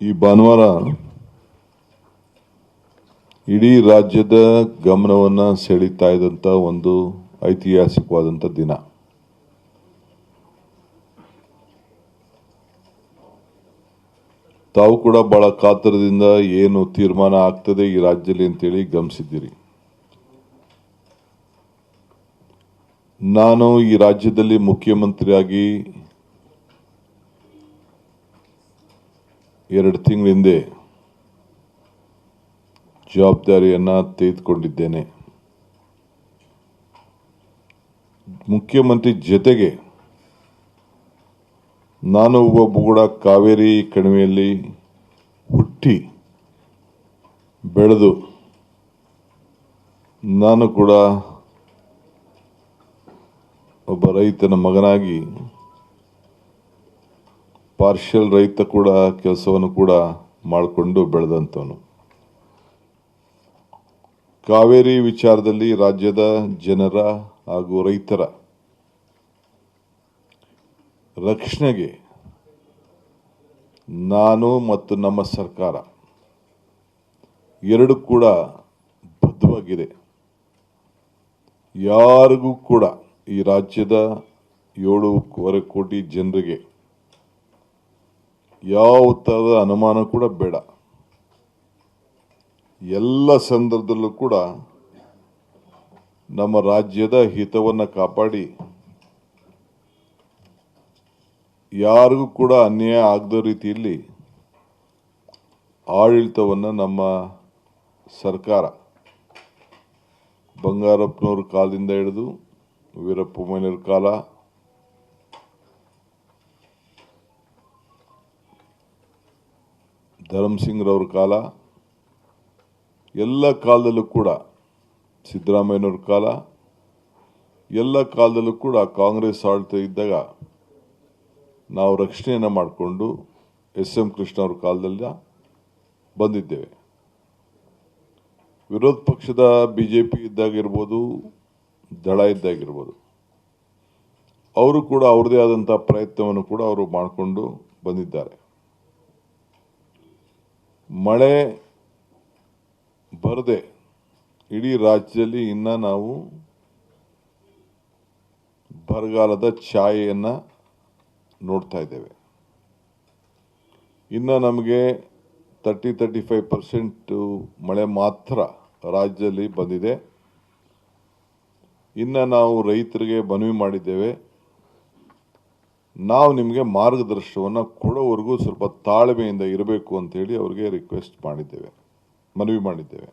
ಈ ಭಾನುವಾರ ಇಡೀ ರಾಜ್ಯದ ಗಮನವನ್ನು ಸೆಳೀತಾ ಇದ್ದಂಥ ಒಂದು ಐತಿಹಾಸಿಕವಾದಂಥ ದಿನ. ತಾವು ಕೂಡ ಬಹಳ ಕಾತರದಿಂದ ಏನು ತೀರ್ಮಾನ ಆಗ್ತದೆ ಈ ರಾಜ್ಯದಲ್ಲಿ ಅಂತೇಳಿ ಗಮನಿಸಿದ್ದೀರಿ. ನಾನು ಈ ರಾಜ್ಯದಲ್ಲಿ ಮುಖ್ಯಮಂತ್ರಿಯಾಗಿ 2 ತಿಂಗಳ ಹಿಂದೆ ಜವಾಬ್ದಾರಿಯನ್ನು ತೆಗೆದುಕೊಂಡಿದ್ದೇನೆ. ಮುಖ್ಯಮಂತ್ರಿ ಜೊತೆಗೆ ನಾನು ಒಬ್ಬ ಕೂಡ ಕಾವೇರಿ ಕಣಿವೆಯಲ್ಲಿ ಹುಟ್ಟಿ ಬೆಳೆದು ನಾನು ಕೂಡ ಒಬ್ಬ ರೈತನ ಮಗನಾಗಿ ಪಾರ್ಷಿಯಲ್ ರೈತ ಕೂಡ ಕೆಲಸವನ್ನು ಕೂಡ ಮಾಡಿಕೊಂಡು ಬೆಳೆದಂಥವನು. ಕಾವೇರಿ ವಿಚಾರದಲ್ಲಿ ರಾಜ್ಯದ ಜನರ ಹಾಗೂ ರೈತರ ರಕ್ಷಣೆಗೆ ನಾನು ಮತ್ತು ನಮ್ಮ ಸರ್ಕಾರ ಎರಡು ಕೂಡ ಬದ್ಧವಾಗಿದೆ. ಯಾರಿಗೂ ಕೂಡ ಈ ರಾಜ್ಯದ 7.25 ಕೋಟಿ ಜನರಿಗೆ ಯಾವ ಥರದ ಅನುಮಾನ ಕೂಡ ಬೇಡ. ಎಲ್ಲ ಸಂದರ್ಭದಲ್ಲೂ ಕೂಡ ನಮ್ಮ ರಾಜ್ಯದ ಹಿತವನ್ನು ಕಾಪಾಡಿ ಯಾರಿಗೂ ಕೂಡ ಅನ್ಯಾಯ ಆಗದ ರೀತಿಯಲ್ಲಿ ಆಡಳಿತವನ್ನು ನಮ್ಮ ಸರ್ಕಾರ ಬಂಗಾರಪ್ಪನವ್ರ ಕಾಲದಿಂದ ಹಿಡಿದು ವೀರಪ್ಪ ಮೊಯ್ಲಿಯವ್ರ ಕಾಲ, ಧರ್ಮಸಿಂಗ್ರವ್ರ ಕಾಲ, ಎಲ್ಲ ಕಾಲದಲ್ಲೂ ಕೂಡ ಸಿದ್ದರಾಮಯ್ಯನವ್ರ ಕಾಲ, ಎಲ್ಲ ಕಾಲದಲ್ಲೂ ಕೂಡ ಕಾಂಗ್ರೆಸ್ ಆಡಳಿತ ಇದ್ದಾಗ ನಾವು ರಕ್ಷಣೆಯನ್ನು ಮಾಡಿಕೊಂಡು SM ಕೃಷ್ಣ ಅವ್ರ ಕಾಲದಲ್ಲಿ ಬಂದಿದ್ದೇವೆ. ವಿರೋಧ ಪಕ್ಷದ BJP ಇದ್ದಾಗಿರ್ಬೋದು, ದಳ ಇದ್ದಾಗಿರ್ಬೋದು, ಅವರು ಕೂಡ ಅವ್ರದೇ ಆದಂಥ ಪ್ರಯತ್ನವನ್ನು ಕೂಡ ಅವರು ಮಾಡಿಕೊಂಡು ಬಂದಿದ್ದಾರೆ. ಮಳೆ ಬರದೆ ಇಡೀ ರಾಜ್ಯದಲ್ಲಿ ಇನ್ನು ನಾವು ಬರಗಾಲದ ಛಾಯೆಯನ್ನು ನೋಡ್ತಾ ಇದ್ದೇವೆ. ಇನ್ನು ನಮಗೆ 30-35% ಮಳೆ ಮಾತ್ರ ರಾಜ್ಯದಲ್ಲಿ ಬಂದಿದೆ. ಇನ್ನು ನಾವು ರೈತರಿಗೆ ಮನವಿ ಮಾಡಿದ್ದೇವೆ, ನಾವು ನಿಮಗೆ ಮಾರ್ಗದರ್ಶನವನ್ನು ಕೊಡೋವರೆಗೂ ಸ್ವಲ್ಪ ತಾಳ್ಮೆಯಿಂದ ಇರಬೇಕು ಅಂತೇಳಿ ಅವರಿಗೆ ರಿಕ್ವೆಸ್ಟ್ ಮಾಡಿದ್ದೇವೆ, ಮನವಿ ಮಾಡಿದ್ದೇವೆ.